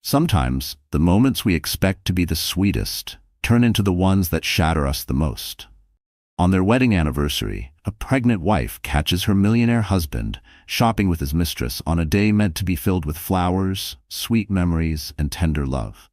Sometimes, the moments we expect to be the sweetest turn into the ones that shatter us the most. On their wedding anniversary, a pregnant wife catches her millionaire husband shopping with his mistress on a day meant to be filled with flowers, sweet memories, and tender love.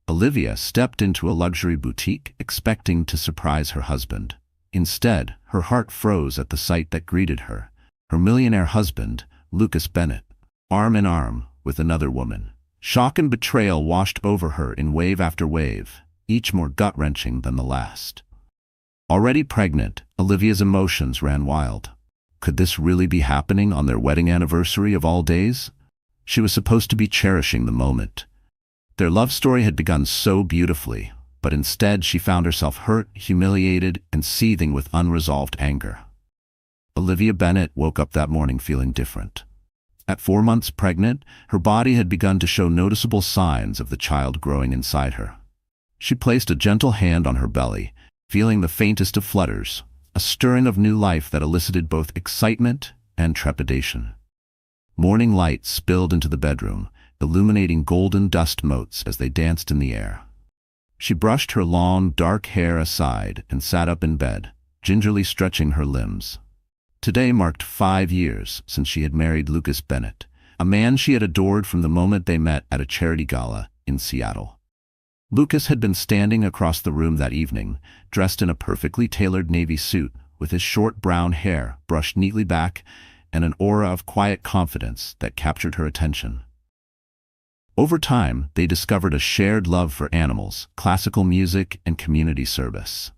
Olivia stepped into a luxury boutique expecting to surprise her husband. Instead, her heart froze at the sight that greeted her: her millionaire husband, Lucas Bennett, arm in arm with another woman. Shock and betrayal washed over her in wave after wave, each more gut-wrenching than the last. Already pregnant, Olivia's emotions ran wild. Could this really be happening on their wedding anniversary of all days? She was supposed to be cherishing the moment. Their love story had begun so beautifully, but instead she found herself hurt, humiliated, and seething with unresolved anger. Olivia Bennett woke up that morning feeling different. At 4 months pregnant, her body had begun to show noticeable signs of the child growing inside her. She placed a gentle hand on her belly, feeling the faintest of flutters, a stirring of new life that elicited both excitement and trepidation. Morning light spilled into the bedroom, illuminating golden dust motes as they danced in the air. She brushed her long, dark hair aside and sat up in bed, gingerly stretching her limbs. Today marked 5 years since she had married Lucas Bennett, a man she had adored from the moment they met at a charity gala in Seattle. Lucas had been standing across the room that evening, dressed in a perfectly tailored navy suit, with his short brown hair brushed neatly back and an aura of quiet confidence that captured her attention. Over time, they discovered a shared love for animals, classical music, and community service.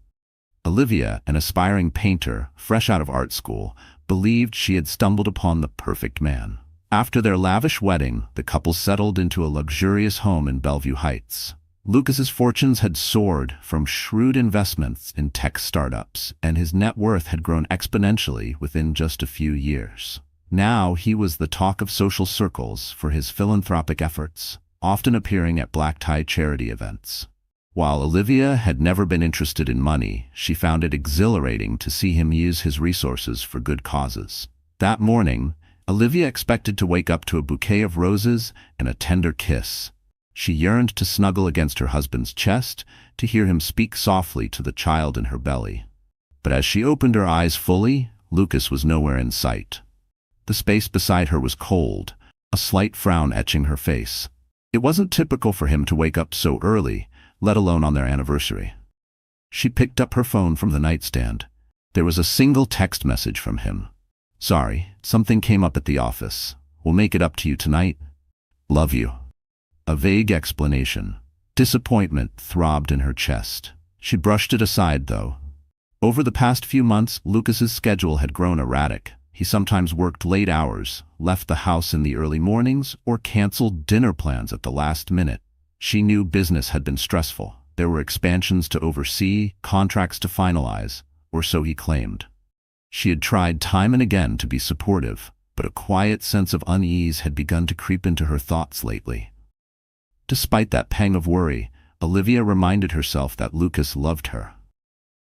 Olivia, an aspiring painter, fresh out of art school, believed she had stumbled upon the perfect man. After their lavish wedding, the couple settled into a luxurious home in Bellevue Heights. Lucas's fortunes had soared from shrewd investments in tech startups, and his net worth had grown exponentially within just a few years. Now he was the talk of social circles for his philanthropic efforts, often appearing at black-tie charity events. While Olivia had never been interested in money, she found it exhilarating to see him use his resources for good causes. That morning, Olivia expected to wake up to a bouquet of roses and a tender kiss. She yearned to snuggle against her husband's chest, to hear him speak softly to the child in her belly. But as she opened her eyes fully, Lucas was nowhere in sight. The space beside her was cold, a slight frown etching her face. It wasn't typical for him to wake up so early, let alone on their anniversary. She picked up her phone from the nightstand. There was a single text message from him. "Sorry, something came up at the office. We'll make it up to you tonight. Love you." A vague explanation. Disappointment throbbed in her chest. She brushed it aside, though. Over the past few months, Lucas's schedule had grown erratic. He sometimes worked late hours, left the house in the early mornings, or canceled dinner plans at the last minute. She knew business had been stressful. There were expansions to oversee, contracts to finalize, or so he claimed. She had tried time and again to be supportive, but a quiet sense of unease had begun to creep into her thoughts lately. Despite that pang of worry, Olivia reminded herself that Lucas loved her.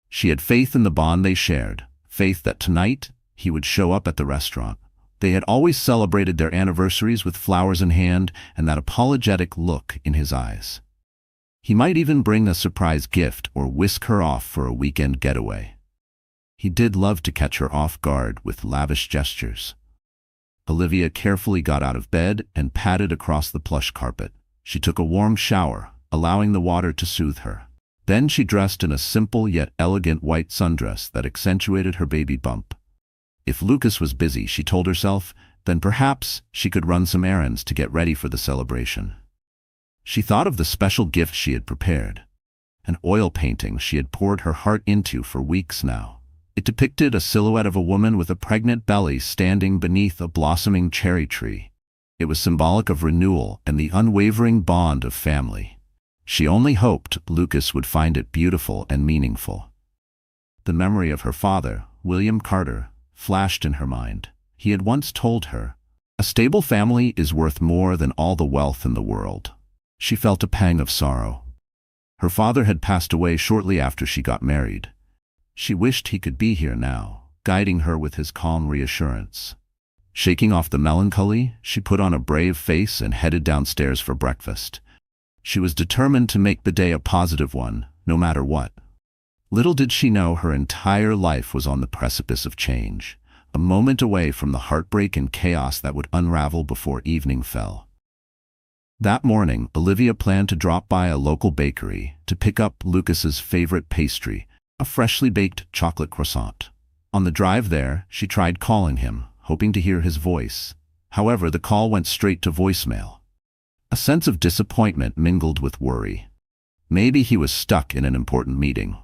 She had faith in the bond they shared, faith that tonight he would show up at the restaurant. They had always celebrated their anniversaries with flowers in hand and that apologetic look in his eyes. He might even bring a surprise gift or whisk her off for a weekend getaway. He did love to catch her off guard with lavish gestures. Olivia carefully got out of bed and padded across the plush carpet. She took a warm shower, allowing the water to soothe her. Then she dressed in a simple yet elegant white sundress that accentuated her baby bump. If Lucas was busy, she told herself, then perhaps she could run some errands to get ready for the celebration. She thought of the special gift she had prepared, an oil painting she had poured her heart into for weeks now. It depicted a silhouette of a woman with a pregnant belly standing beneath a blossoming cherry tree. It was symbolic of renewal and the unwavering bond of family. She only hoped Lucas would find it beautiful and meaningful. The memory of her father, William Carter, flashed in her mind. He had once told her, "A stable family is worth more than all the wealth in the world." She felt a pang of sorrow. Her father had passed away shortly after she got married. She wished he could be here now, guiding her with his calm reassurance. Shaking off the melancholy, she put on a brave face and headed downstairs for breakfast. She was determined to make the day a positive one, no matter what. Little did she know her entire life was on the precipice of change, a moment away from the heartbreak and chaos that would unravel before evening fell. That morning, Olivia planned to drop by a local bakery to pick up Lucas's favorite pastry, a freshly baked chocolate croissant. On the drive there, she tried calling him, hoping to hear his voice. However, the call went straight to voicemail. A sense of disappointment mingled with worry. Maybe he was stuck in an important meeting.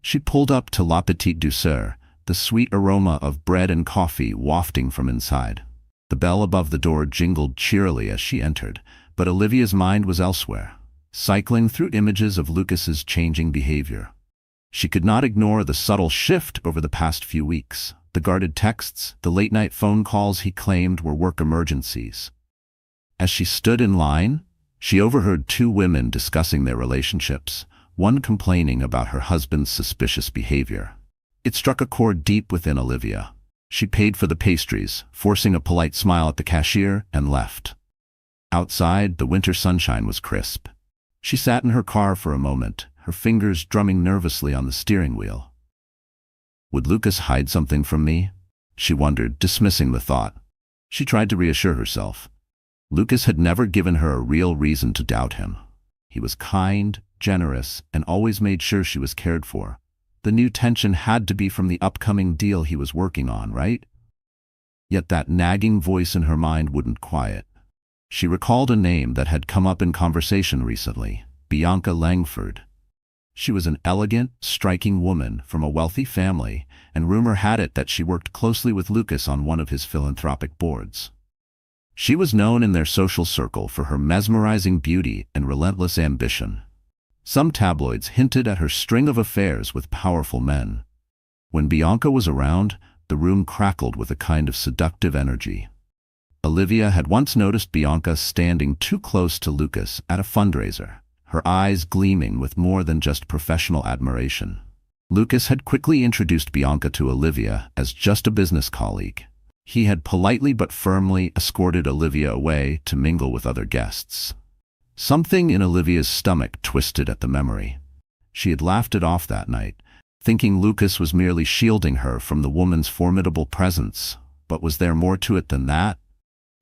She pulled up to La Petite Douceur, the sweet aroma of bread and coffee wafting from inside. The bell above the door jingled cheerily as she entered, but Olivia's mind was elsewhere, cycling through images of Lucas's changing behavior. She could not ignore the subtle shift over the past few weeks, the guarded texts, the late-night phone calls he claimed were work emergencies. As she stood in line, she overheard two women discussing their relationships, one complaining about her husband's suspicious behavior. It struck a chord deep within Olivia. She paid for the pastries, forcing a polite smile at the cashier, and left. Outside, the winter sunshine was crisp. She sat in her car for a moment, her fingers drumming nervously on the steering wheel. Would Lucas hide something from me? She wondered, dismissing the thought. She tried to reassure herself. Lucas had never given her a real reason to doubt him. He was kind, generous, and always made sure she was cared for. The new tension had to be from the upcoming deal he was working on, right? Yet that nagging voice in her mind wouldn't quiet. She recalled a name that had come up in conversation recently, Bianca Langford. She was an elegant, striking woman from a wealthy family, and rumor had it that she worked closely with Lucas on one of his philanthropic boards. She was known in their social circle for her mesmerizing beauty and relentless ambition. Some tabloids hinted at her string of affairs with powerful men. When Bianca was around, the room crackled with a kind of seductive energy. Olivia had once noticed Bianca standing too close to Lucas at a fundraiser, her eyes gleaming with more than just professional admiration. Lucas had quickly introduced Bianca to Olivia as just a business colleague. He had politely but firmly escorted Olivia away to mingle with other guests. Something in Olivia's stomach twisted at the memory. She had laughed it off that night, thinking Lucas was merely shielding her from the woman's formidable presence, but was there more to it than that?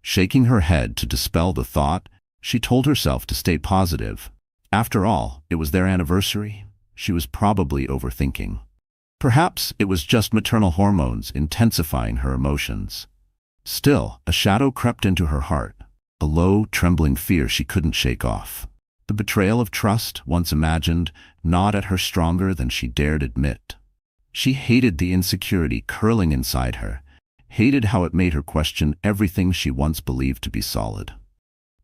Shaking her head to dispel the thought, she told herself to stay positive. After all, it was their anniversary. She was probably overthinking. Perhaps it was just maternal hormones intensifying her emotions. Still, a shadow crept into her heart, a low, trembling fear she couldn't shake off. The betrayal of trust, once imagined, gnawed at her stronger than she dared admit. She hated the insecurity curling inside her, hated how it made her question everything she once believed to be solid.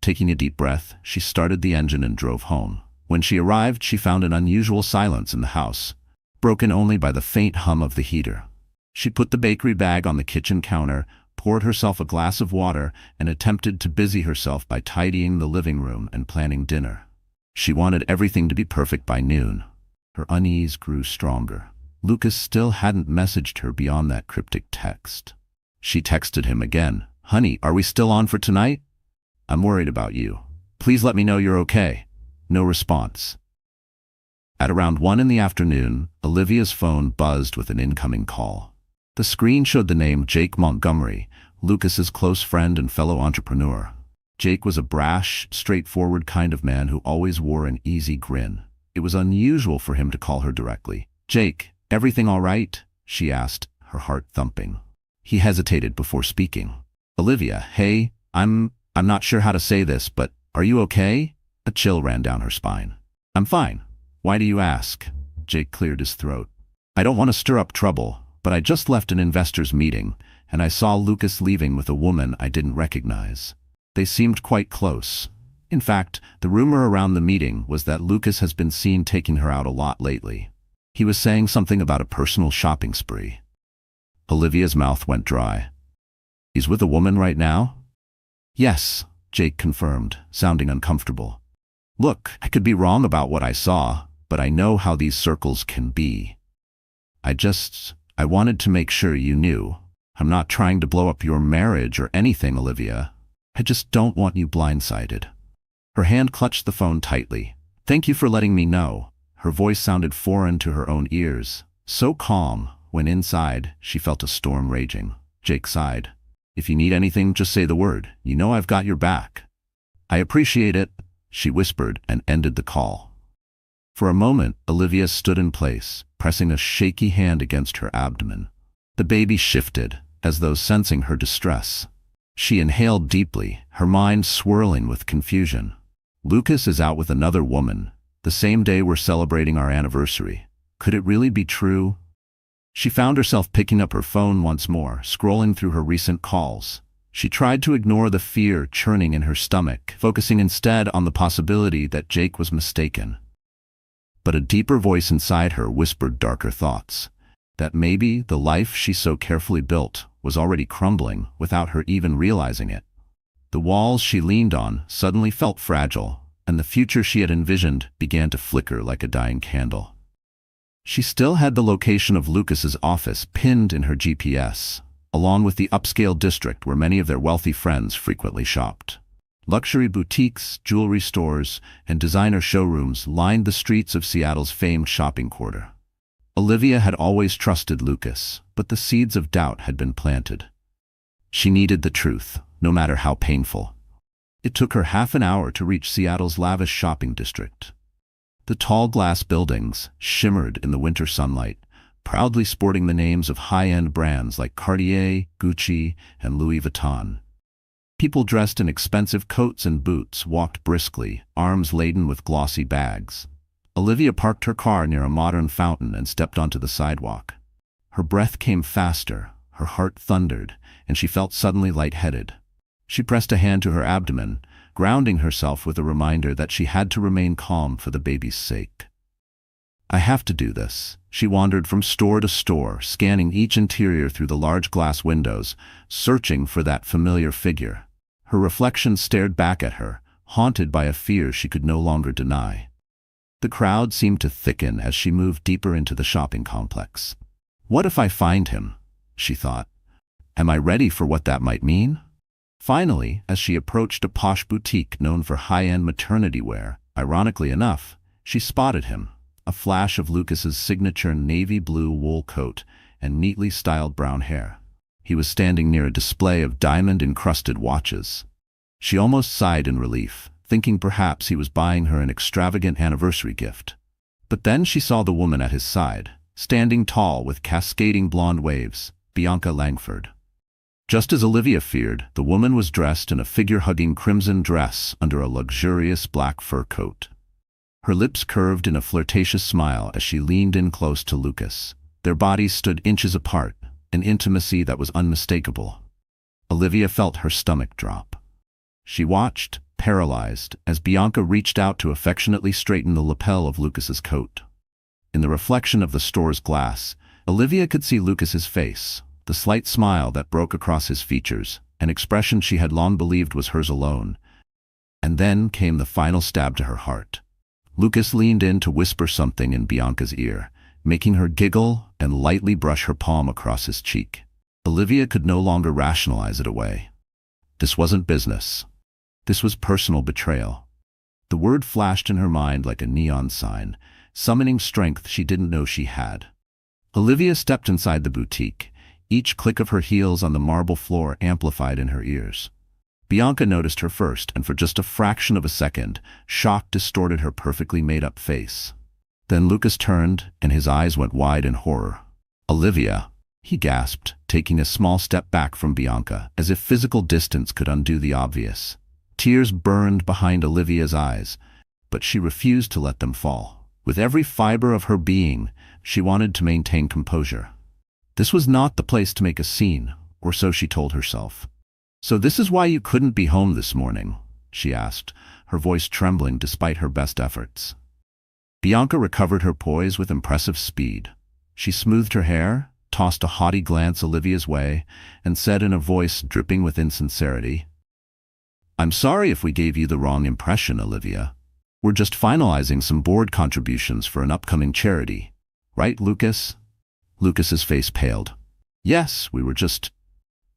Taking a deep breath, she started the engine and drove home. When she arrived, she found an unusual silence in the house, broken only by the faint hum of the heater. She put the bakery bag on the kitchen counter, poured herself a glass of water, and attempted to busy herself by tidying the living room and planning dinner. She wanted everything to be perfect by noon. Her unease grew stronger. Lucas still hadn't messaged her beyond that cryptic text. She texted him again. "Honey, are we still on for tonight? I'm worried about you. Please let me know you're okay." No response. At around 1 in the afternoon, Olivia's phone buzzed with an incoming call. The screen showed the name Jake Montgomery, Lucas's close friend and fellow entrepreneur. Jake was a brash, straightforward kind of man who always wore an easy grin. It was unusual for him to call her directly. "Jake, everything all right?" she asked, her heart thumping. He hesitated before speaking. "Olivia, hey, I'm not sure how to say this, but are you okay?" A chill ran down her spine. "I'm fine. Why do you ask?" Jake cleared his throat. "I don't want to stir up trouble, but I just left an investors meeting, and I saw Lucas leaving with a woman I didn't recognize. They seemed quite close. In fact, the rumor around the meeting was that Lucas has been seen taking her out a lot lately. He was saying something about a personal shopping spree." Olivia's mouth went dry. "He's with a woman right now?" "Yes," Jake confirmed, sounding uncomfortable. "Look, I could be wrong about what I saw, but I know how these circles can be. I wanted to make sure you knew." I'm not trying to blow up your marriage or anything, Olivia. I just don't want you blindsided. Her hand clutched the phone tightly. Thank you for letting me know. Her voice sounded foreign to her own ears, so calm, when inside, she felt a storm raging. Jake sighed. If you need anything, just say the word. You know I've got your back. I appreciate it, she whispered and ended the call. For a moment, Olivia stood in place, pressing a shaky hand against her abdomen. The baby shifted, as though sensing her distress. She inhaled deeply, her mind swirling with confusion. Lucas is out with another woman, the same day we're celebrating our anniversary. Could it really be true? She found herself picking up her phone once more, scrolling through her recent calls. She tried to ignore the fear churning in her stomach, focusing instead on the possibility that Jake was mistaken. But a deeper voice inside her whispered darker thoughts, that maybe the life she so carefully built was already crumbling without her even realizing it. The walls she leaned on suddenly felt fragile, and the future she had envisioned began to flicker like a dying candle. She still had the location of Lucas's office pinned in her GPS, along with the upscale district where many of their wealthy friends frequently shopped. Luxury boutiques, jewelry stores, and designer showrooms lined the streets of Seattle's famed shopping quarter. Olivia had always trusted Lucas, but the seeds of doubt had been planted. She needed the truth, no matter how painful. It took her half an hour to reach Seattle's lavish shopping district. The tall glass buildings shimmered in the winter sunlight, proudly sporting the names of high-end brands like Cartier, Gucci, and Louis Vuitton. People dressed in expensive coats and boots walked briskly, arms laden with glossy bags. Olivia parked her car near a modern fountain and stepped onto the sidewalk. Her breath came faster, her heart thundered, and she felt suddenly lightheaded. She pressed a hand to her abdomen, grounding herself with a reminder that she had to remain calm for the baby's sake. I have to do this. She wandered from store to store, scanning each interior through the large glass windows, searching for that familiar figure. Her reflection stared back at her, haunted by a fear she could no longer deny. The crowd seemed to thicken as she moved deeper into the shopping complex. What if I find him? She thought. Am I ready for what that might mean? Finally, as she approached a posh boutique known for high-end maternity wear, ironically enough, she spotted him, a flash of Lucas's signature navy blue wool coat and neatly styled brown hair. He was standing near a display of diamond-encrusted watches. She almost sighed in relief, thinking perhaps he was buying her an extravagant anniversary gift. But then she saw the woman at his side, standing tall with cascading blonde waves, Bianca Langford. Just as Olivia feared, the woman was dressed in a figure-hugging crimson dress under a luxurious black fur coat. Her lips curved in a flirtatious smile as she leaned in close to Lucas. Their bodies stood inches apart, an intimacy that was unmistakable. Olivia felt her stomach drop. She watched, paralyzed, as Bianca reached out to affectionately straighten the lapel of Lucas's coat. In the reflection of the store's glass, Olivia could see Lucas's face, the slight smile that broke across his features, an expression she had long believed was hers alone. And then came the final stab to her heart. Lucas leaned in to whisper something in Bianca's ear, making her giggle and lightly brush her palm across his cheek. Olivia could no longer rationalize it away. This wasn't business. This was personal betrayal. The word flashed in her mind like a neon sign, summoning strength she didn't know she had. Olivia stepped inside the boutique, each click of her heels on the marble floor amplified in her ears. Bianca noticed her first, and for just a fraction of a second, shock distorted her perfectly made-up face. Then Lucas turned, and his eyes went wide in horror. "Olivia," he gasped, taking a small step back from Bianca, as if physical distance could undo the obvious. Tears burned behind Olivia's eyes, but she refused to let them fall. With every fiber of her being, she wanted to maintain composure. This was not the place to make a scene, or so she told herself. "So this is why you couldn't be home this morning?" she asked, her voice trembling despite her best efforts. Bianca recovered her poise with impressive speed. She smoothed her hair, tossed a haughty glance Olivia's way, and said in a voice dripping with insincerity, "I'm sorry if we gave you the wrong impression, Olivia. We're just finalizing some board contributions for an upcoming charity. Right, Lucas?" Lucas's face paled. "Yes, we were just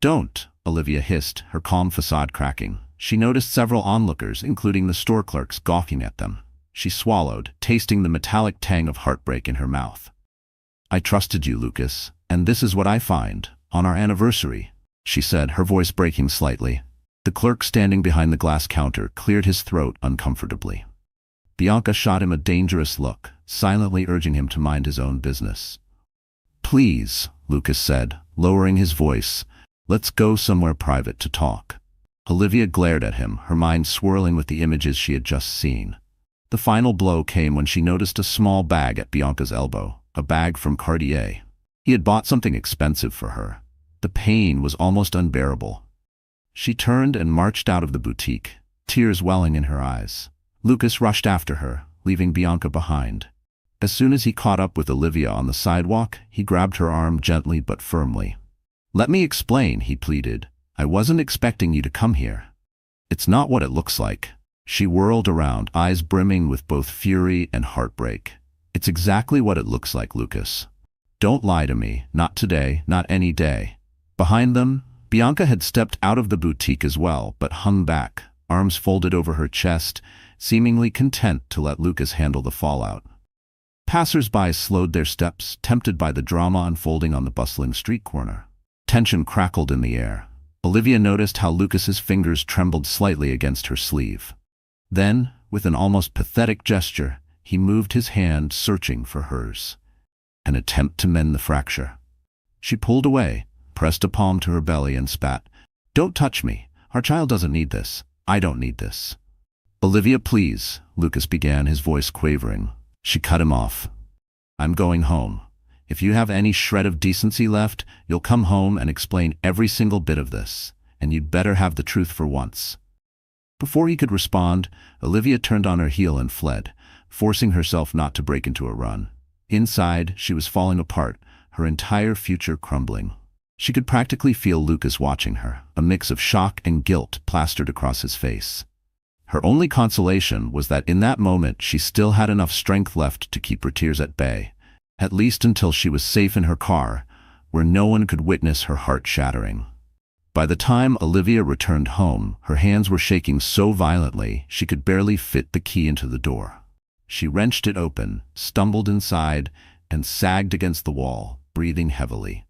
Don't, Olivia hissed, her calm facade cracking. She noticed several onlookers, including the store clerks, gawking at them. She swallowed, tasting the metallic tang of heartbreak in her mouth. I trusted you, Lucas, and this is what I find, on our anniversary, she said, her voice breaking slightly. The clerk standing behind the glass counter cleared his throat uncomfortably. Bianca shot him a dangerous look, silently urging him to mind his own business. Please, Lucas said, lowering his voice, let's go somewhere private to talk. Olivia glared at him, her mind swirling with the images she had just seen. The final blow came when she noticed a small bag at Bianca's elbow, a bag from Cartier. He had bought something expensive for her. The pain was almost unbearable. She turned and marched out of the boutique, tears welling in her eyes. Lucas rushed after her, leaving Bianca behind. As soon as he caught up with Olivia on the sidewalk, he grabbed her arm gently but firmly. Let me explain, he pleaded. I wasn't expecting you to come here. It's not what it looks like. She whirled around, eyes brimming with both fury and heartbreak. It's exactly what it looks like, Lucas. Don't lie to me, not today, not any day. Behind them, Bianca had stepped out of the boutique as well, but hung back, arms folded over her chest, seemingly content to let Lucas handle the fallout. Passers-by slowed their steps, tempted by the drama unfolding on the bustling street corner. Tension crackled in the air. Olivia noticed how Lucas's fingers trembled slightly against her sleeve. Then, with an almost pathetic gesture, he moved his hand, searching for hers. An attempt to mend the fracture. She pulled away, pressed a palm to her belly and spat. Don't touch me. Our child doesn't need this. I don't need this. Olivia, please, Lucas began, his voice quavering. She cut him off. I'm going home. If you have any shred of decency left, you'll come home and explain every single bit of this, and you'd better have the truth for once. Before he could respond, Olivia turned on her heel and fled, forcing herself not to break into a run. Inside, she was falling apart, her entire future crumbling. She could practically feel Lucas watching her, a mix of shock and guilt plastered across his face. Her only consolation was that in that moment she still had enough strength left to keep her tears at bay, at least until she was safe in her car, where no one could witness her heart shattering. By the time Olivia returned home, her hands were shaking so violently she could barely fit the key into the door. She wrenched it open, stumbled inside, and sagged against the wall, breathing heavily.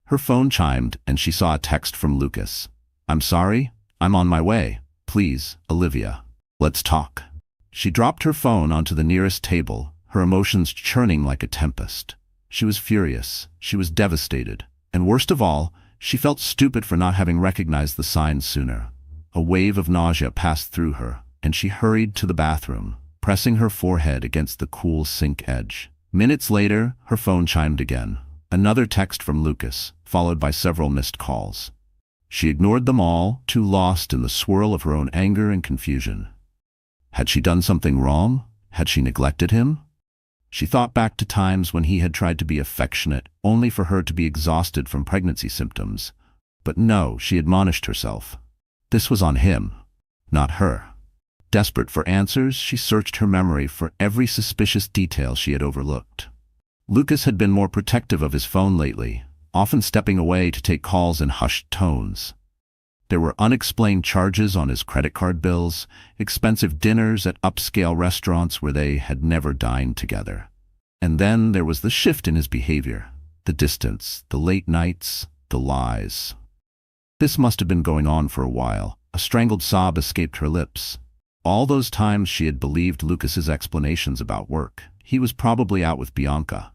Her phone chimed and she saw a text from Lucas. I'm sorry, I'm on my way. Please, Olivia, let's talk. She dropped her phone onto the nearest table, her emotions churning like a tempest. She was furious, she was devastated, and worst of all, she felt stupid for not having recognized the signs sooner. A wave of nausea passed through her, and she hurried to the bathroom, pressing her forehead against the cool sink edge. Minutes later, her phone chimed again. Another text from Lucas, followed by several missed calls. She ignored them all, too lost in the swirl of her own anger and confusion. Had she done something wrong? Had she neglected him? She thought back to times when he had tried to be affectionate, only for her to be exhausted from pregnancy symptoms. But no, she admonished herself. This was on him, not her. Desperate for answers, she searched her memory for every suspicious detail she had overlooked. Lucas had been more protective of his phone lately, often stepping away to take calls in hushed tones. There were unexplained charges on his credit card bills, expensive dinners at upscale restaurants where they had never dined together. And then there was the shift in his behavior, the distance, the late nights, the lies. This must have been going on for a while. A strangled sob escaped her lips. All those times she had believed Lucas's explanations about work. He was probably out with Bianca.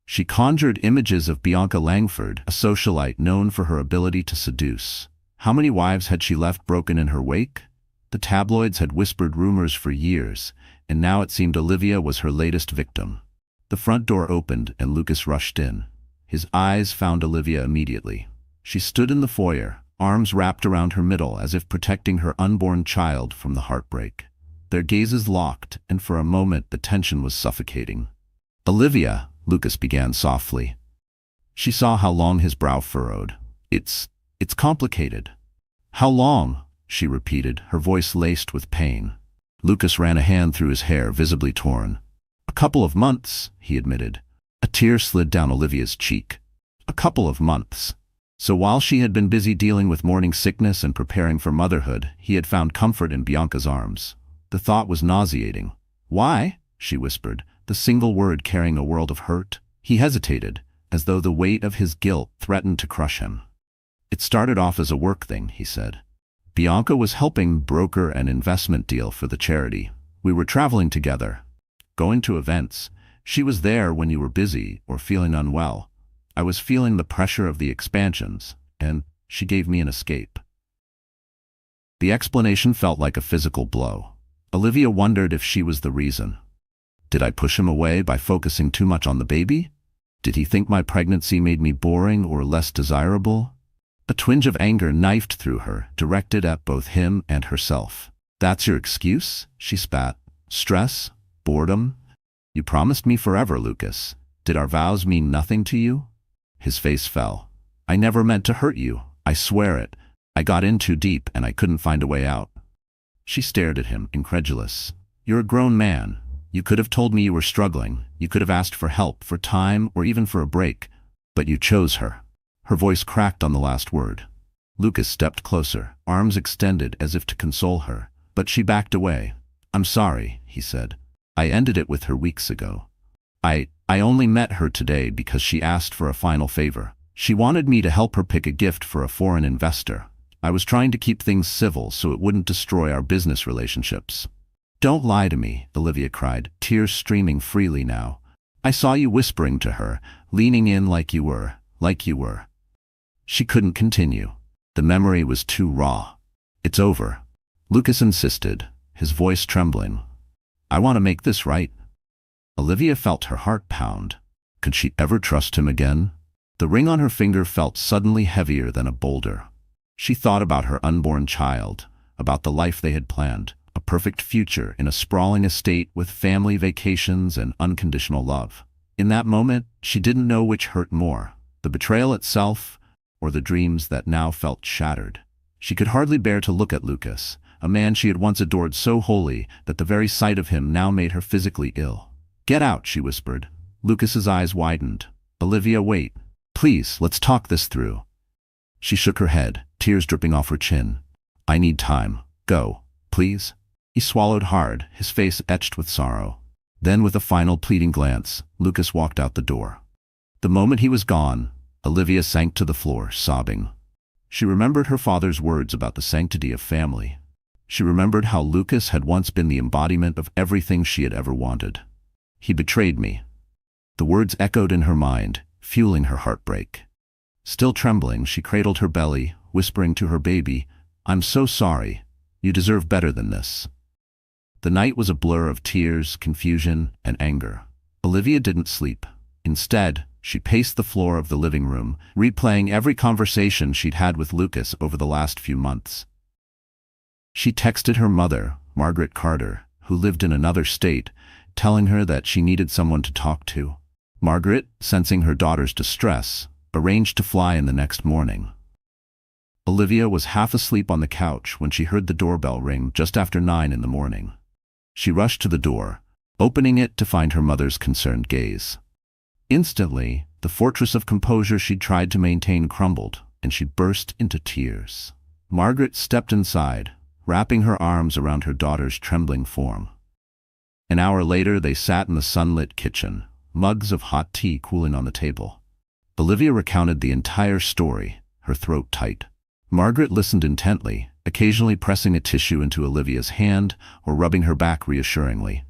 She conjured images of Bianca Langford, a socialite known for her ability to seduce. How many wives had she left broken in her wake? The tabloids had whispered rumors for years, and now it seemed Olivia was her latest victim. The front door opened and Lucas rushed in. His eyes found Olivia immediately. She stood in the foyer, arms wrapped around her middle as if protecting her unborn child from the heartbreak. Their gazes locked, and for a moment the tension was suffocating. Olivia, Lucas began softly. She saw how long his brow furrowed. It's complicated. How long? She repeated, her voice laced with pain. Lucas ran a hand through his hair, visibly torn. A couple of months, he admitted. A tear slid down Olivia's cheek. A couple of months. So while she had been busy dealing with morning sickness and preparing for motherhood, he had found comfort in Bianca's arms. The thought was nauseating. "Why?" she whispered, the single word carrying a world of hurt. He hesitated, as though the weight of his guilt threatened to crush him. "It started off as a work thing," he said. "Bianca was helping broker an investment deal for the charity. We were traveling together, going to events. She was there when you were busy or feeling unwell. I was feeling the pressure of the expansions, and she gave me an escape." The explanation felt like a physical blow. Olivia wondered if she was the reason. Did I push him away by focusing too much on the baby? Did he think my pregnancy made me boring or less desirable? A twinge of anger knifed through her, directed at both him and herself. "That's your excuse?" she spat. "Stress? Boredom? You promised me forever, Lucas. Did our vows mean nothing to you?" His face fell. "I never meant to hurt you. I swear it. I got in too deep and I couldn't find a way out." She stared at him, incredulous. "You're a grown man. You could have told me you were struggling. You could have asked for help, for time, or even for a break. But you chose her." Her voice cracked on the last word. Lucas stepped closer, arms extended as if to console her, but she backed away. "I'm sorry," he said. "I ended it with her weeks ago. I only met her today because she asked for a final favor. She wanted me to help her pick a gift for a foreign investor. I was trying to keep things civil so it wouldn't destroy our business relationships." "Don't lie to me," Olivia cried, tears streaming freely now. "I saw you whispering to her, leaning in like you were. She couldn't continue. The memory was too raw. "It's over," Lucas insisted, his voice trembling. "I want to make this right." Olivia felt her heart pound. Could she ever trust him again? The ring on her finger felt suddenly heavier than a boulder. She thought about her unborn child, about the life they had planned, a perfect future in a sprawling estate with family vacations and unconditional love. In that moment, she didn't know which hurt more, the betrayal itself or the dreams that now felt shattered. She could hardly bear to look at Lucas, a man she had once adored so wholly that the very sight of him now made her physically ill. "Get out," she whispered. Lucas's eyes widened. "Olivia, wait. Please, let's talk this through." She shook her head, tears dripping off her chin. "I need time. Go, please." He swallowed hard, his face etched with sorrow. Then with a final pleading glance, Lucas walked out the door. The moment he was gone, Olivia sank to the floor, sobbing. She remembered her father's words about the sanctity of family. She remembered how Lucas had once been the embodiment of everything she had ever wanted. "He betrayed me." The words echoed in her mind, fueling her heartbreak. Still trembling, she cradled her belly, whispering to her baby, "I'm so sorry. You deserve better than this." The night was a blur of tears, confusion, and anger. Olivia didn't sleep. Instead, she paced the floor of the living room, replaying every conversation she'd had with Lucas over the last few months. She texted her mother, Margaret Carter, who lived in another state, telling her that she needed someone to talk to. Margaret, sensing her daughter's distress, arranged to fly in the next morning. Olivia was half asleep on the couch when she heard the doorbell ring just after 9 in the morning. She rushed to the door, opening it to find her mother's concerned gaze. Instantly, the fortress of composure she'd tried to maintain crumbled, and she burst into tears. Margaret stepped inside, wrapping her arms around her daughter's trembling form. An hour later, they sat in the sunlit kitchen, mugs of hot tea cooling on the table. Olivia recounted the entire story, her throat tight. Margaret listened intently, occasionally pressing a tissue into Olivia's hand or rubbing her back reassuringly.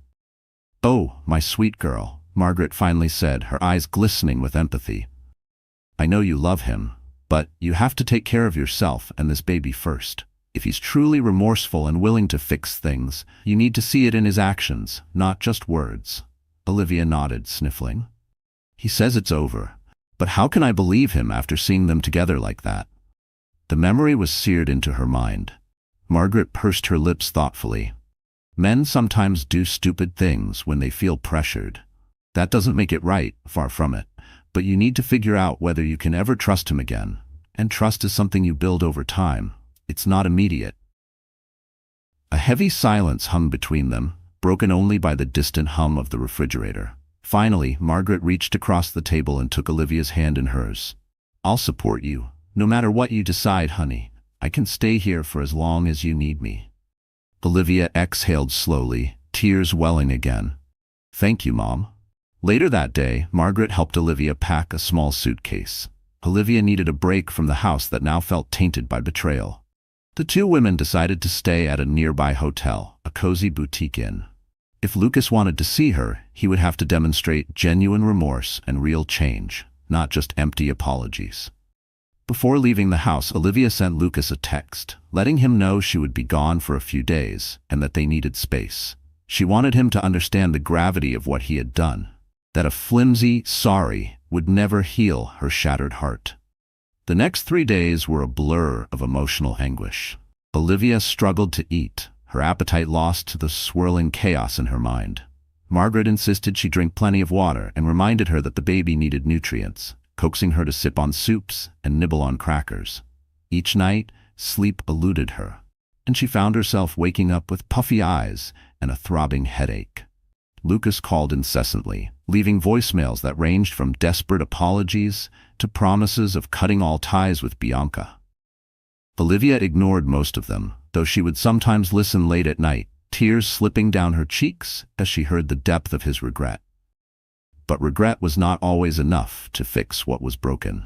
"Oh, my sweet girl," Margaret finally said, her eyes glistening with empathy. "I know you love him, but you have to take care of yourself and this baby first. If he's truly remorseful and willing to fix things, you need to see it in his actions, not just words." Olivia nodded, sniffling. "He says it's over, but how can I believe him after seeing them together like that?" The memory was seared into her mind. Margaret pursed her lips thoughtfully. "Men sometimes do stupid things when they feel pressured. That doesn't make it right, far from it, but you need to figure out whether you can ever trust him again, and trust is something you build over time. It's not immediate." A heavy silence hung between them, broken only by the distant hum of the refrigerator. Finally, Margaret reached across the table and took Olivia's hand in hers. "I'll support you, No matter what you decide, honey, I can stay here for as long as you need me. Olivia exhaled slowly, tears welling again. Thank you, Mom. Later that day, Margaret helped Olivia pack a small suitcase. Olivia needed a break from the house that now felt tainted by betrayal. The two women decided to stay at a nearby hotel, a cozy boutique inn. If Lucas wanted to see her, he would have to demonstrate genuine remorse and real change, not just empty apologies. Before leaving the house, Olivia sent Lucas a text, letting him know she would be gone for a few days and that they needed space. She wanted him to understand the gravity of what he had done, that a flimsy sorry would never heal her shattered heart. The next 3 days were a blur of emotional anguish. Olivia struggled to eat, her appetite lost to the swirling chaos in her mind. Margaret insisted she drink plenty of water and reminded her that the baby needed nutrients, coaxing her to sip on soups and nibble on crackers. Each night, sleep eluded her, and she found herself waking up with puffy eyes and a throbbing headache. Lucas called incessantly, leaving voicemails that ranged from desperate apologies to promises of cutting all ties with Bianca. Olivia ignored most of them, though she would sometimes listen late at night, tears slipping down her cheeks as she heard the depth of his regret. But regret was not always enough to fix what was broken.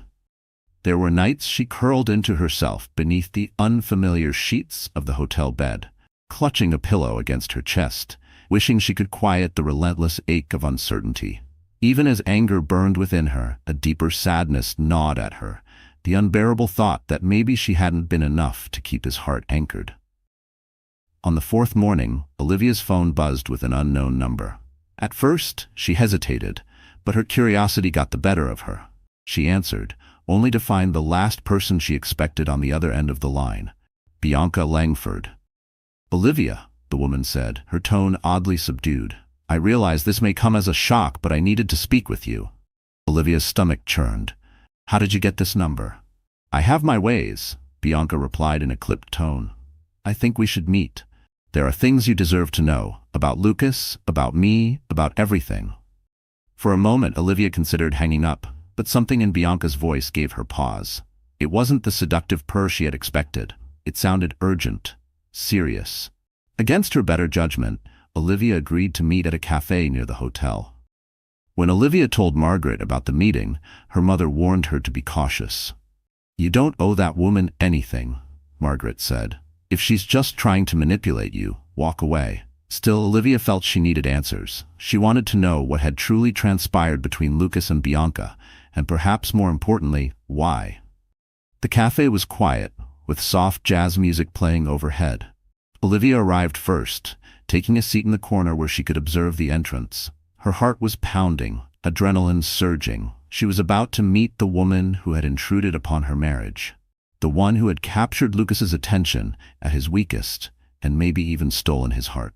There were nights she curled into herself beneath the unfamiliar sheets of the hotel bed, clutching a pillow against her chest, wishing she could quiet the relentless ache of uncertainty. Even as anger burned within her, a deeper sadness gnawed at her, the unbearable thought that maybe she hadn't been enough to keep his heart anchored. On the 4th morning, Olivia's phone buzzed with an unknown number. At first, she hesitated, but her curiosity got the better of her. She answered, only to find the last person she expected on the other end of the line, Bianca Langford. "Olivia," the woman said, her tone oddly subdued. "I realize this may come as a shock, but I needed to speak with you." Olivia's stomach churned. "How did you get this number?" "I have my ways," Bianca replied in a clipped tone. "I think we should meet. There are things you deserve to know, about Lucas, about me, about everything." For a moment, Olivia considered hanging up, but something in Bianca's voice gave her pause. It wasn't the seductive purr she had expected. It sounded urgent, serious. Against her better judgment, Olivia agreed to meet at a cafe near the hotel. When Olivia told Margaret about the meeting, her mother warned her to be cautious. "You don't owe that woman anything," Margaret said. "If she's just trying to manipulate you, walk away." Still, Olivia felt she needed answers. She wanted to know what had truly transpired between Lucas and Bianca, and perhaps more importantly, why. The cafe was quiet, with soft jazz music playing overhead. Olivia arrived first, taking a seat in the corner where she could observe the entrance. Her heart was pounding, adrenaline surging. She was about to meet the woman who had intruded upon her marriage, the one who had captured Lucas's attention at his weakest, and maybe even stolen his heart.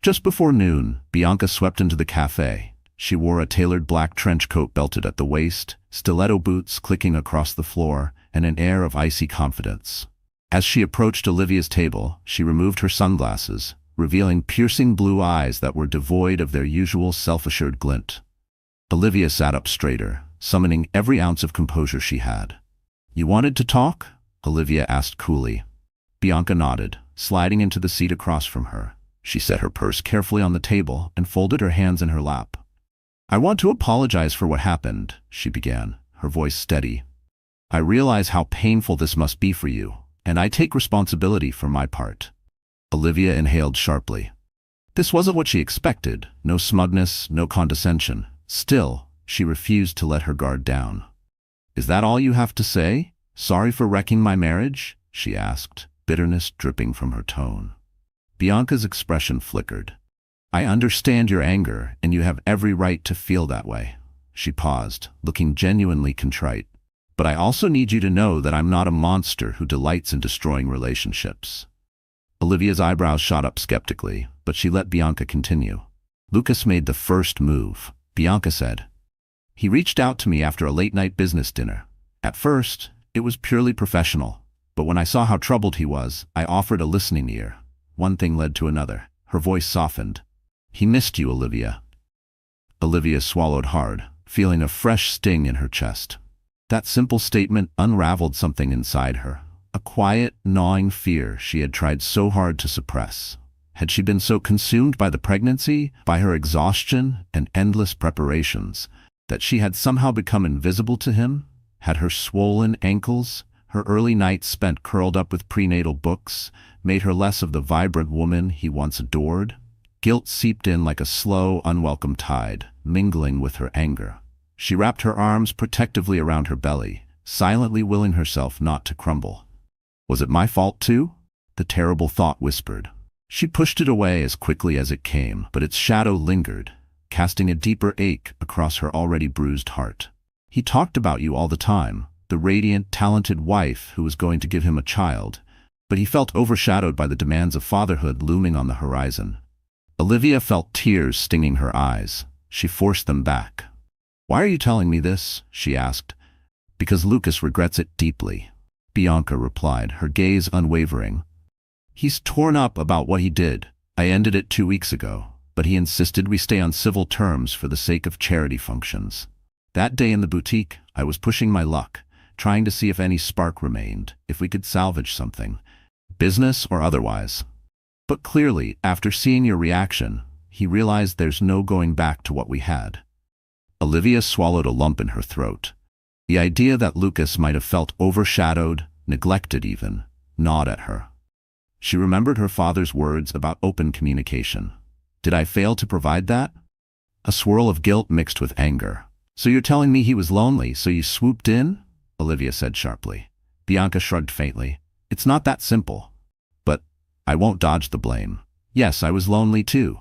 Just before noon, Bianca swept into the cafe. She wore a tailored black trench coat belted at the waist, stiletto boots clicking across the floor, and an air of icy confidence. As she approached Olivia's table, she removed her sunglasses, revealing piercing blue eyes that were devoid of their usual self-assured glint. Olivia sat up straighter, summoning every ounce of composure she had. "You wanted to talk?" Olivia asked coolly. Bianca nodded, sliding into the seat across from her. She set her purse carefully on the table and folded her hands in her lap. "I want to apologize for what happened," she began, her voice steady. "I realize how painful this must be for you, and I take responsibility for my part." Olivia inhaled sharply. This wasn't what she expected, no smugness, no condescension. Still, she refused to let her guard down. "Is that all you have to say? Sorry for wrecking my marriage?" she asked, bitterness dripping from her tone. Bianca's expression flickered. "I understand your anger, and you have every right to feel that way." She paused, looking genuinely contrite. "But I also need you to know that I'm not a monster who delights in destroying relationships." Olivia's eyebrows shot up skeptically, but she let Bianca continue. "Lucas made the first move," Bianca said. "He reached out to me after a late-night business dinner. At first, it was purely professional, but when I saw how troubled he was, I offered a listening ear. One thing led to another." Her voice softened. "He missed you, Olivia." Olivia swallowed hard, feeling a fresh sting in her chest. That simple statement unraveled something inside her, a quiet, gnawing fear she had tried so hard to suppress. Had she been so consumed by the pregnancy, by her exhaustion and endless preparations, that she had somehow become invisible to him? Had her swollen ankles, her early nights spent curled up with prenatal books, made her less of the vibrant woman he once adored? Guilt seeped in like a slow, unwelcome tide, mingling with her anger. She wrapped her arms protectively around her belly, silently willing herself not to crumble. Was it my fault too? The terrible thought whispered. She pushed it away as quickly as it came, but its shadow lingered, casting a deeper ache across her already bruised heart. He talked about you all the time, the radiant, talented wife who was going to give him a child, but he felt overshadowed by the demands of fatherhood looming on the horizon. Olivia felt tears stinging her eyes. She forced them back. "Why are you telling me this?" she asked. "Because Lucas regrets it deeply," Bianca replied, her gaze unwavering. "He's torn up about what he did. I ended it 2 weeks ago, but he insisted we stay on civil terms for the sake of charity functions. That day in the boutique, I was pushing my luck, trying to see if any spark remained, if we could salvage something, business or otherwise. But clearly, after seeing your reaction, he realized there's no going back to what we had." Olivia swallowed a lump in her throat. The idea that Lucas might have felt overshadowed, neglected even, gnawed at her. She remembered her father's words about open communication. Did I fail to provide that? A swirl of guilt mixed with anger. "So you're telling me he was lonely, so you swooped in?" Olivia said sharply. Bianca shrugged faintly. "It's not that simple. But I won't dodge the blame. Yes, I was lonely too.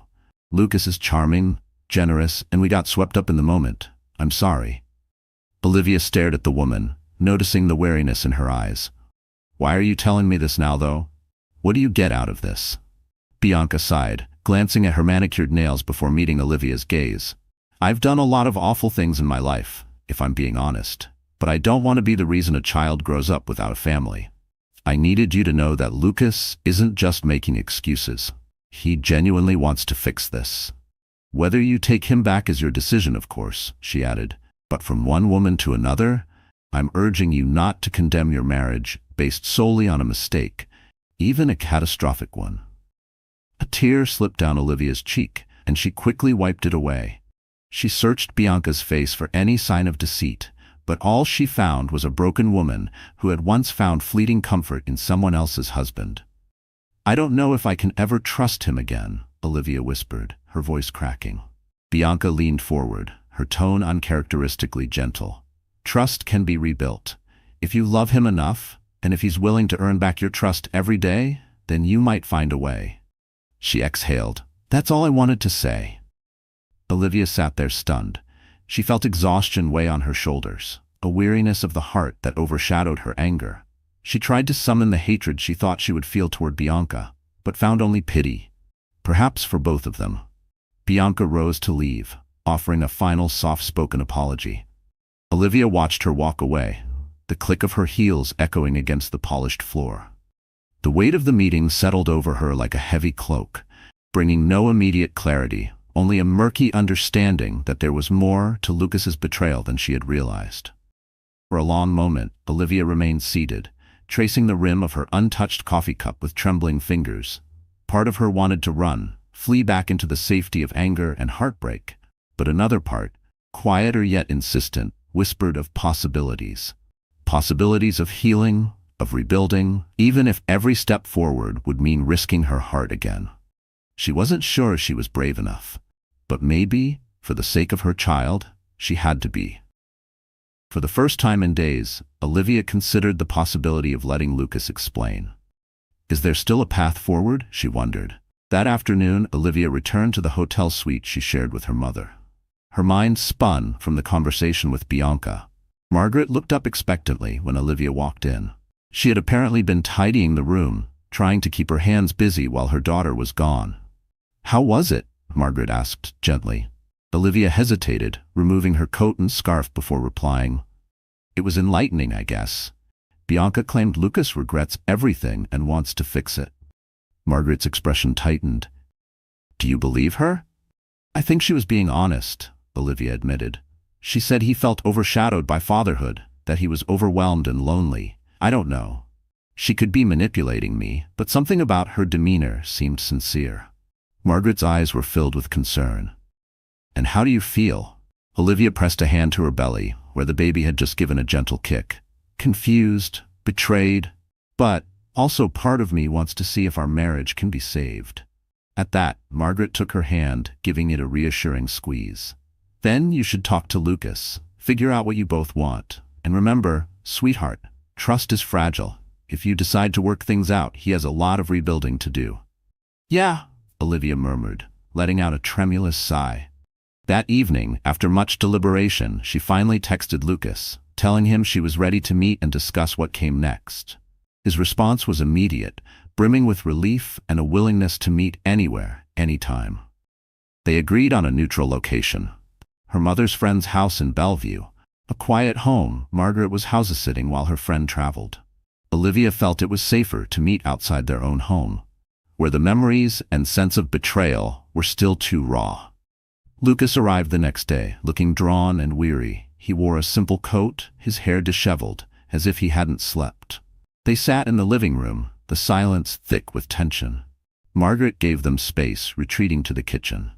Lucas is charming, generous, and we got swept up in the moment. I'm sorry." Olivia stared at the woman, noticing the wariness in her eyes. "Why are you telling me this now, though? What do you get out of this?" Bianca sighed, glancing at her manicured nails before meeting Olivia's gaze. "I've done a lot of awful things in my life, if I'm being honest, but I don't want to be the reason a child grows up without a family. I needed you to know that Lucas isn't just making excuses. He genuinely wants to fix this. Whether you take him back is your decision, of course," she added, "but from one woman to another, I'm urging you not to condemn your marriage based solely on a mistake, even a catastrophic one." A tear slipped down Olivia's cheek, and she quickly wiped it away. She searched Bianca's face for any sign of deceit, but all she found was a broken woman who had once found fleeting comfort in someone else's husband. "I don't know if I can ever trust him again," Olivia whispered, her voice cracking. Bianca leaned forward, her tone uncharacteristically gentle. "Trust can be rebuilt. If you love him enough, and if he's willing to earn back your trust every day, then you might find a way." She exhaled. "That's all I wanted to say." Olivia sat there stunned. She felt exhaustion weigh on her shoulders, a weariness of the heart that overshadowed her anger. She tried to summon the hatred she thought she would feel toward Bianca, but found only pity, perhaps for both of them. Bianca rose to leave, offering a final soft-spoken apology. Olivia watched her walk away, the click of her heels echoing against the polished floor. The weight of the meeting settled over her like a heavy cloak, bringing no immediate clarity, only a murky understanding that there was more to Lucas's betrayal than she had realized. For a long moment, Olivia remained seated, tracing the rim of her untouched coffee cup with trembling fingers. Part of her wanted to run, flee back into the safety of anger and heartbreak, but another part, quieter yet insistent, whispered of possibilities. Possibilities of healing, of rebuilding, even if every step forward would mean risking her heart again. She wasn't sure she was brave enough, but maybe, for the sake of her child, she had to be. For the first time in days, Olivia considered the possibility of letting Lucas explain. Is there still a path forward? She wondered. That afternoon, Olivia returned to the hotel suite she shared with her mother. Her mind spun from the conversation with Bianca. Margaret looked up expectantly when Olivia walked in. She had apparently been tidying the room, trying to keep her hands busy while her daughter was gone. "How was it?" Margaret asked gently. Olivia hesitated, removing her coat and scarf before replying. "It was enlightening, I guess. Bianca claimed Lucas regrets everything and wants to fix it." Margaret's expression tightened. "Do you believe her?" "I think she was being honest," Olivia admitted. "She said he felt overshadowed by fatherhood, that he was overwhelmed and lonely. I don't know. She could be manipulating me, but something about her demeanor seemed sincere. Margaret's eyes were filled with concern. And how do you feel? Olivia pressed a hand to her belly, where the baby had just given a gentle kick. Confused, betrayed, but also part of me wants to see if our marriage can be saved. At that, Margaret took her hand, giving it a reassuring squeeze. Then you should talk to Lucas, figure out what you both want. And remember, sweetheart, trust is fragile. If you decide to work things out, he has a lot of rebuilding to do. Yeah, Olivia murmured, letting out a tremulous sigh. That evening, after much deliberation, she finally texted Lucas, telling him she was ready to meet and discuss what came next. His response was immediate, brimming with relief and a willingness to meet anywhere, anytime. They agreed on a neutral location. Her mother's friend's house in Bellevue, a quiet home. Margaret was house-sitting while her friend traveled. Olivia felt it was safer to meet outside their own home, where the memories and sense of betrayal were still too raw. Lucas arrived the next day, looking drawn and weary. He wore a simple coat, his hair disheveled, as if he hadn't slept. They sat in the living room, the silence thick with tension. Margaret gave them space, retreating to the kitchen.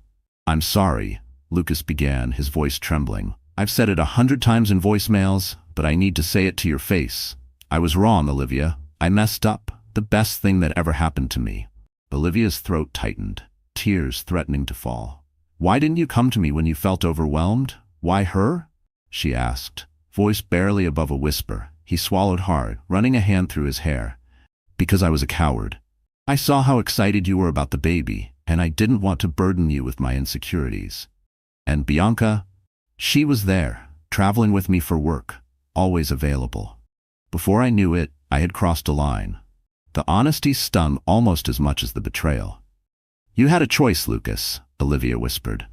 I'm sorry, Lucas began, his voice trembling. I've said it 100 times in voicemails, but I need to say it to your face. I was wrong, Olivia. I messed up. The best thing that ever happened to me. Olivia's throat tightened, tears threatening to fall. Why didn't you come to me when you felt overwhelmed? Why her? She asked, voice barely above a whisper. He swallowed hard, running a hand through his hair. Because I was a coward. I saw how excited you were about the baby, and I didn't want to burden you with my insecurities. And Bianca? She was there, traveling with me for work, always available. Before I knew it, I had crossed a line. The honesty stung almost as much as the betrayal. You had a choice, Lucas, Olivia whispered.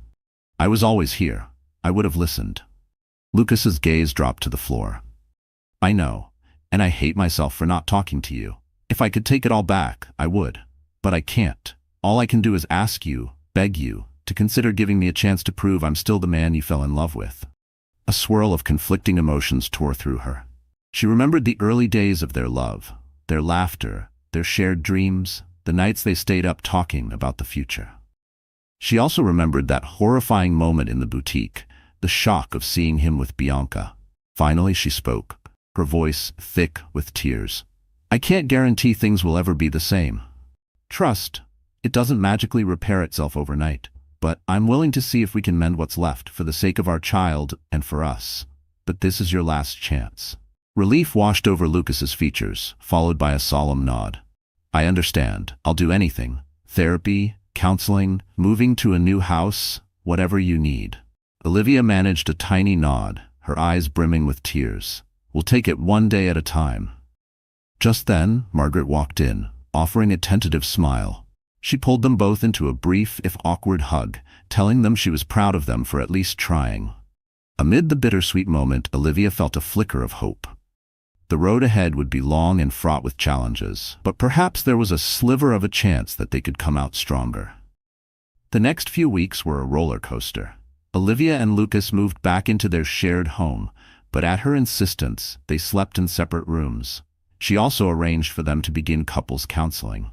I was always here. I would have listened. Lucas's gaze dropped to the floor. I know, and I hate myself for not talking to you. If I could take it all back, I would. But I can't. All I can do is ask you, beg you, to consider giving me a chance to prove I'm still the man you fell in love with. A swirl of conflicting emotions tore through her. She remembered the early days of their love, their laughter, their shared dreams, the nights they stayed up talking about the future. She also remembered that horrifying moment in the boutique, the shock of seeing him with Bianca. Finally she spoke, her voice thick with tears. I can't guarantee things will ever be the same. Trust, it doesn't magically repair itself overnight, but I'm willing to see if we can mend what's left for the sake of our child and for us. But this is your last chance. Relief washed over Lucas's features, followed by a solemn nod. I understand. I'll do anything. Therapy, counseling, moving to a new house, whatever you need. Olivia managed a tiny nod, her eyes brimming with tears. We'll take it one day at a time. Just then, Margaret walked in, offering a tentative smile. She pulled them both into a brief, if awkward, hug, telling them she was proud of them for at least trying. Amid the bittersweet moment, Olivia felt a flicker of hope. The road ahead would be long and fraught with challenges, but perhaps there was a sliver of a chance that they could come out stronger. The next few weeks were a roller coaster. Olivia and Lucas moved back into their shared home, but at her insistence, they slept in separate rooms. She also arranged for them to begin couples counseling.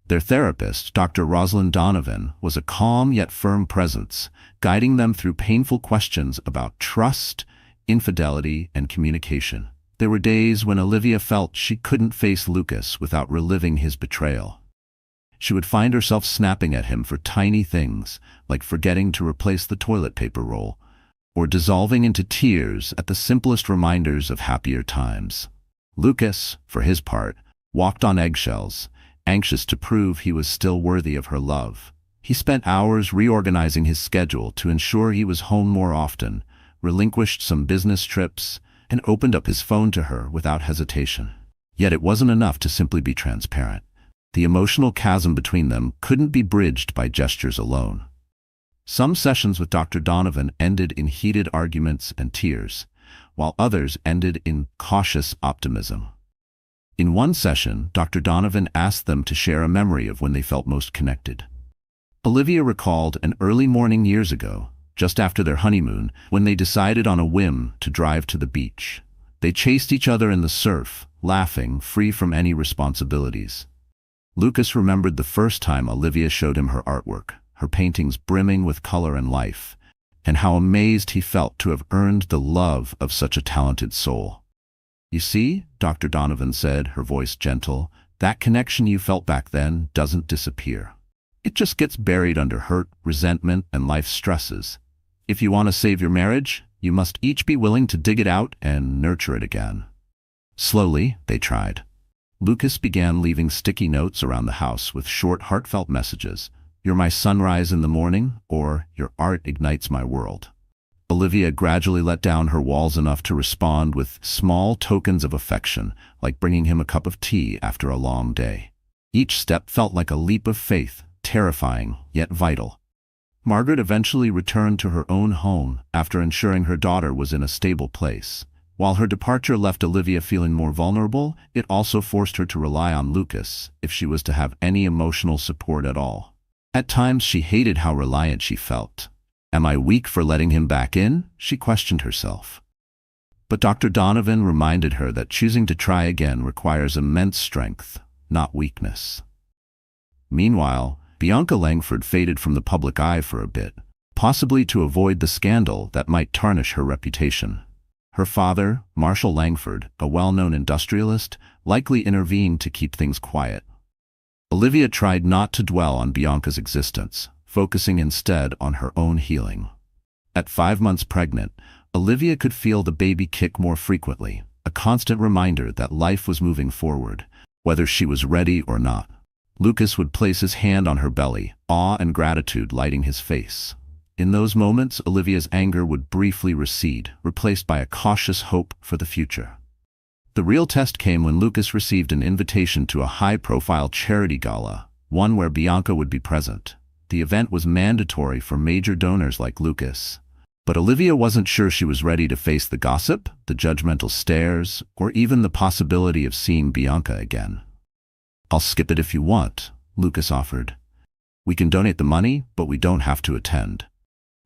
Their therapist, Dr. Rosalind Donovan, was a calm yet firm presence, guiding them through painful questions about trust, infidelity, and communication. There were days when Olivia felt she couldn't face Lucas without reliving his betrayal. She would find herself snapping at him for tiny things, like forgetting to replace the toilet paper roll, or dissolving into tears at the simplest reminders of happier times. Lucas, for his part, walked on eggshells, anxious to prove he was still worthy of her love. He spent hours reorganizing his schedule to ensure he was home more often, relinquished some business trips, and opened up his phone to her without hesitation. Yet it wasn't enough to simply be transparent. The emotional chasm between them couldn't be bridged by gestures alone. Some sessions with Dr. Donovan ended in heated arguments and tears, while others ended in cautious optimism. In one session, Dr. Donovan asked them to share a memory of when they felt most connected. Olivia recalled an early morning years ago, just after their honeymoon, when they decided on a whim to drive to the beach. They chased each other in the surf, laughing, free from any responsibilities. Lucas remembered the first time Olivia showed him her artwork, her paintings brimming with color and life, and how amazed he felt to have earned the love of such a talented soul. "You see," Dr. Donovan said, her voice gentle, "that connection you felt back then doesn't disappear. It just gets buried under hurt, resentment, and life stresses. If you want to save your marriage, you must each be willing to dig it out and nurture it again." Slowly, they tried. Lucas began leaving sticky notes around the house with short, heartfelt messages. "You're my sunrise in the morning," or "Your art ignites my world." Olivia gradually let down her walls enough to respond with small tokens of affection, like bringing him a cup of tea after a long day. Each step felt like a leap of faith, terrifying, yet vital. Margaret eventually returned to her own home after ensuring her daughter was in a stable place. While her departure left Olivia feeling more vulnerable, it also forced her to rely on Lucas if she was to have any emotional support at all. At times she hated how reliant she felt. "Am I weak for letting him back in?" she questioned herself. But Dr. Donovan reminded her that choosing to try again requires immense strength, not weakness. Meanwhile, Bianca Langford faded from the public eye for a bit, possibly to avoid the scandal that might tarnish her reputation. Her father, Marshall Langford, a well-known industrialist, likely intervened to keep things quiet. Olivia tried not to dwell on Bianca's existence, focusing instead on her own healing. At 5 months pregnant, Olivia could feel the baby kick more frequently, a constant reminder that life was moving forward, whether she was ready or not. Lucas would place his hand on her belly, awe and gratitude lighting his face. In those moments, Olivia's anger would briefly recede, replaced by a cautious hope for the future. The real test came when Lucas received an invitation to a high-profile charity gala, one where Bianca would be present. The event was mandatory for major donors like Lucas. But Olivia wasn't sure she was ready to face the gossip, the judgmental stares, or even the possibility of seeing Bianca again. "I'll skip it if you want," Lucas offered. "We can donate the money, but we don't have to attend."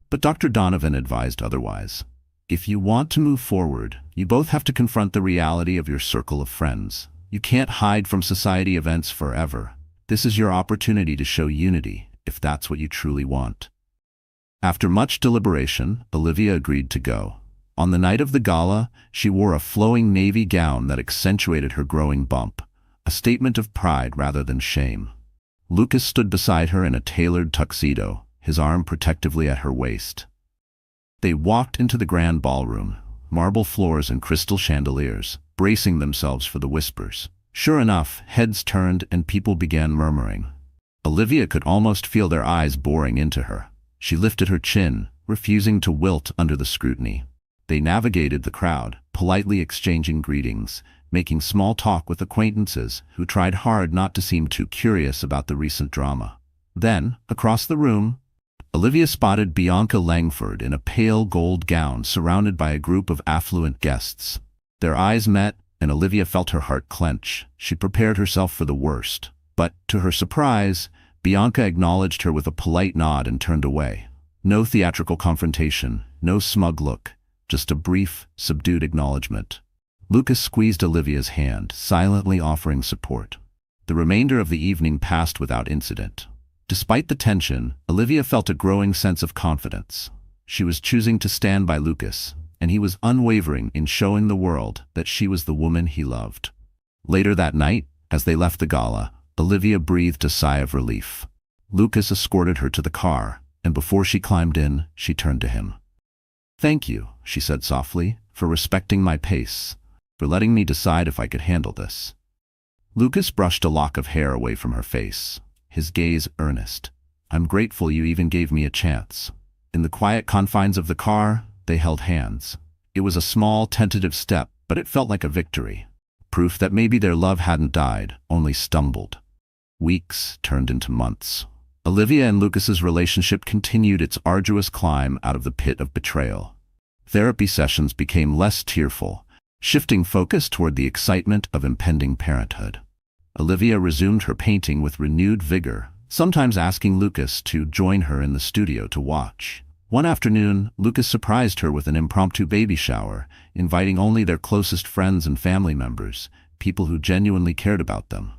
But Dr. Donovan advised otherwise. "If you want to move forward, you both have to confront the reality of your circle of friends. You can't hide from society events forever. This is your opportunity to show unity, if that's what you truly want." After much deliberation, Olivia agreed to go. On the night of the gala, she wore a flowing navy gown that accentuated her growing bump, a statement of pride rather than shame. Lucas stood beside her in a tailored tuxedo, his arm protectively at her waist. They walked into the grand ballroom, marble floors and crystal chandeliers, bracing themselves for the whispers. Sure enough, heads turned and people began murmuring. Olivia could almost feel their eyes boring into her. She lifted her chin, refusing to wilt under the scrutiny. They navigated the crowd, politely exchanging greetings, making small talk with acquaintances who tried hard not to seem too curious about the recent drama. Then, across the room, Olivia spotted Bianca Langford in a pale gold gown surrounded by a group of affluent guests. Their eyes met, and Olivia felt her heart clench. She prepared herself for the worst. But, to her surprise, Bianca acknowledged her with a polite nod and turned away. No theatrical confrontation, no smug look, just a brief, subdued acknowledgement. Lucas squeezed Olivia's hand, silently offering support. The remainder of the evening passed without incident. Despite the tension, Olivia felt a growing sense of confidence. She was choosing to stand by Lucas, and he was unwavering in showing the world that she was the woman he loved. Later that night, as they left the gala, Olivia breathed a sigh of relief. Lucas escorted her to the car, and before she climbed in, she turned to him. "Thank you," she said softly, "for respecting my pace, for letting me decide if I could handle this." Lucas brushed a lock of hair away from her face, his gaze earnest. "I'm grateful you even gave me a chance." In the quiet confines of the car, they held hands. It was a small, tentative step, but it felt like a victory. Proof that maybe their love hadn't died, only stumbled. Weeks turned into months. Olivia and Lucas's relationship continued its arduous climb out of the pit of betrayal. Therapy sessions became less tearful, shifting focus toward the excitement of impending parenthood. Olivia resumed her painting with renewed vigor, sometimes asking Lucas to join her in the studio to watch. One afternoon, Lucas surprised her with an impromptu baby shower, inviting only their closest friends and family members, people who genuinely cared about them.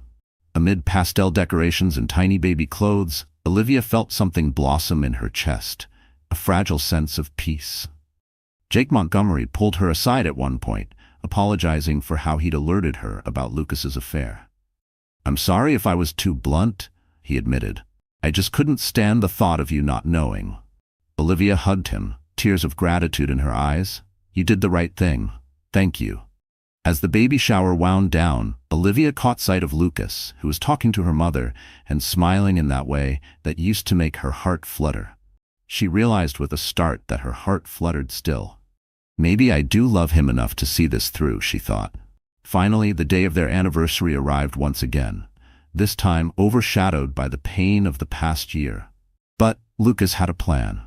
Amid pastel decorations and tiny baby clothes, Olivia felt something blossom in her chest, a fragile sense of peace. Jake Montgomery pulled her aside at one point, apologizing for how he'd alerted her about Lucas's affair. "I'm sorry if I was too blunt," he admitted. "I just couldn't stand the thought of you not knowing." Olivia hugged him, tears of gratitude in her eyes. "You did the right thing. Thank you." As the baby shower wound down, Olivia caught sight of Lucas, who was talking to her mother and smiling in that way that used to make her heart flutter. She realized with a start that her heart fluttered still. "Maybe I do love him enough to see this through," she thought. Finally, the day of their anniversary arrived once again, this time overshadowed by the pain of the past year. But Lucas had a plan.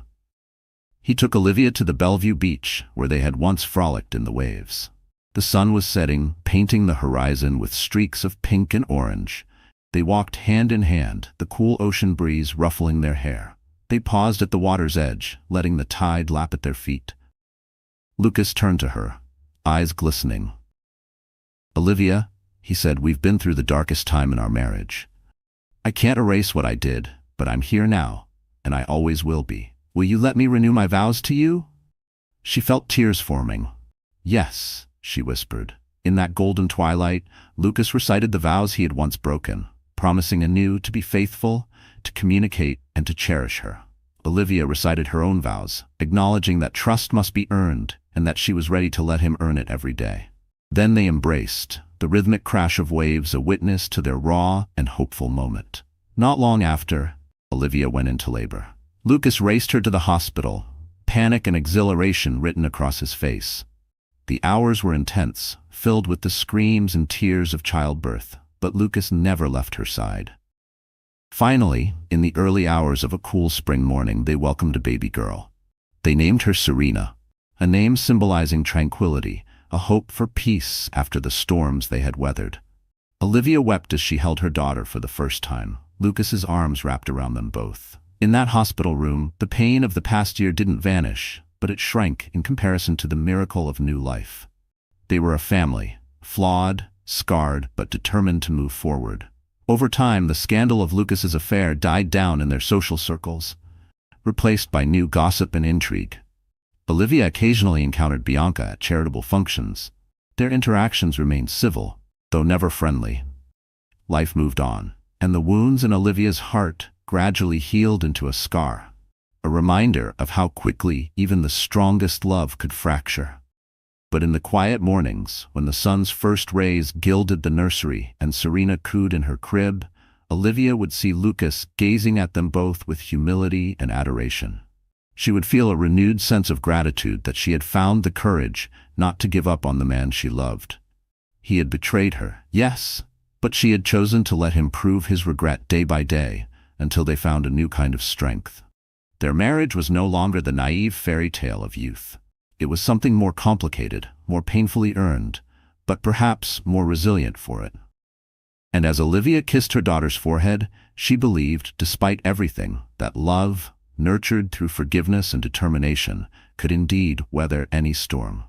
He took Olivia to the Bellevue beach, where they had once frolicked in the waves. The sun was setting, painting the horizon with streaks of pink and orange. They walked hand in hand, the cool ocean breeze ruffling their hair. They paused at the water's edge, letting the tide lap at their feet. Lucas turned to her, eyes glistening. "Olivia," he said, "we've been through the darkest time in our marriage. I can't erase what I did, but I'm here now, and I always will be. Will you let me renew my vows to you?" She felt tears forming. "Yes," she whispered. In that golden twilight, Lucas recited the vows he had once broken, promising anew to be faithful, to communicate, and to cherish her. Olivia recited her own vows, acknowledging that trust must be earned and that she was ready to let him earn it every day. Then they embraced, the rhythmic crash of waves a witness to their raw and hopeful moment. Not long after, Olivia went into labor. Lucas raced her to the hospital, panic and exhilaration written across his face. The hours were intense, filled with the screams and tears of childbirth, but Lucas never left her side. Finally, in the early hours of a cool spring morning, they welcomed a baby girl. They named her Serena, a name symbolizing tranquility, a hope for peace after the storms they had weathered. Olivia wept as she held her daughter for the first time, Lucas's arms wrapped around them both. In that hospital room, the pain of the past year didn't vanish, but it shrank in comparison to the miracle of new life. They were a family, flawed, scarred, but determined to move forward. Over time, the scandal of Lucas's affair died down in their social circles, replaced by new gossip and intrigue. Olivia occasionally encountered Bianca at charitable functions. Their interactions remained civil, though never friendly. Life moved on, and the wounds in Olivia's heart gradually healed into a scar, a reminder of how quickly even the strongest love could fracture. But in the quiet mornings, when the sun's first rays gilded the nursery and Serena cooed in her crib, Olivia would see Lucas gazing at them both with humility and adoration. She would feel a renewed sense of gratitude that she had found the courage not to give up on the man she loved. He had betrayed her, yes, but she had chosen to let him prove his regret day by day, until they found a new kind of strength. Their marriage was no longer the naive fairy tale of youth. It was something more complicated, more painfully earned, but perhaps more resilient for it. And as Olivia kissed her daughter's forehead, she believed, despite everything, that love, nurtured through forgiveness and determination, could indeed weather any storm.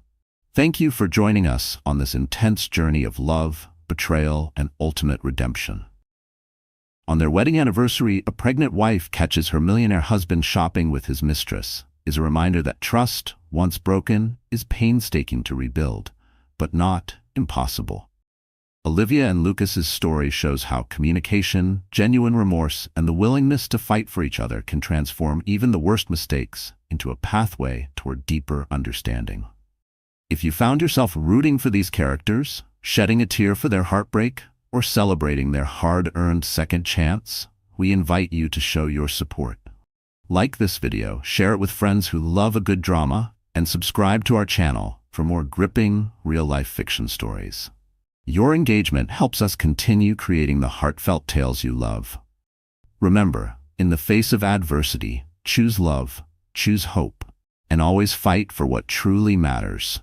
Thank you for joining us on this intense journey of love, betrayal, and ultimate redemption. On their wedding anniversary, a pregnant wife catches her millionaire husband shopping with his mistress, is a reminder that trust, once broken, is painstaking to rebuild, but not impossible. Olivia and Lucas's story shows how communication, genuine remorse, and the willingness to fight for each other can transform even the worst mistakes into a pathway toward deeper understanding. If you found yourself rooting for these characters, shedding a tear for their heartbreak, or celebrating their hard-earned second chance, we invite you to show your support. Like this video, share it with friends who love a good drama, and subscribe to our channel for more gripping, real-life fiction stories. Your engagement helps us continue creating the heartfelt tales you love. Remember, in the face of adversity, choose love, choose hope, and always fight for what truly matters.